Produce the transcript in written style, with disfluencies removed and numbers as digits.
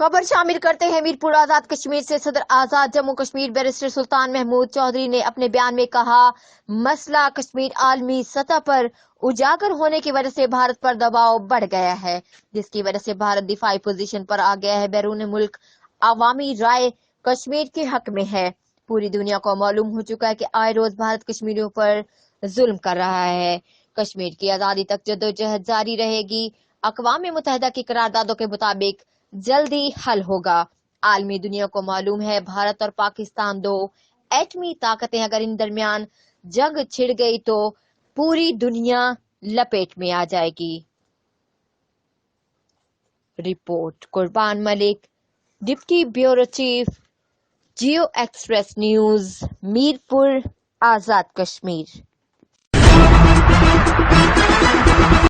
खबर शामिल करते हैं मीरपुर आजाद कश्मीर से। सदर आजाद जम्मू कश्मीर बैरिस्टर सुल्तान महमूद चौधरी ने अपने बयान में कहा, मसला कश्मीर आलमी सतह पर उजागर होने की वजह से भारत पर दबाव बढ़ गया है, जिसकी वजह से भारत दिफाई पोजीशन पर आ गया है। बैरून मुल्क अवामी राय कश्मीर के हक में है। पूरी दुनिया को मालूम हो चुका है कि आए रोज भारत कश्मीरियों पर जुल्म कर रहा है। कश्मीर की आजादी तक जद्दोजहद जारी रहेगी। अक़वाम मुत्तहिदा की करारदादों के मुताबिक जल्दी हल होगा। आलमी दुनिया को मालूम है भारत और पाकिस्तान दो एटमी ताकतें, अगर इन दरमियान जंग छिड़ गई तो पूरी दुनिया लपेट में आ जाएगी। रिपोर्ट कुर्बान मलिक, डिप्टी ब्यूरो चीफ, जियो एक्सप्रेस न्यूज, मीरपुर आजाद कश्मीर।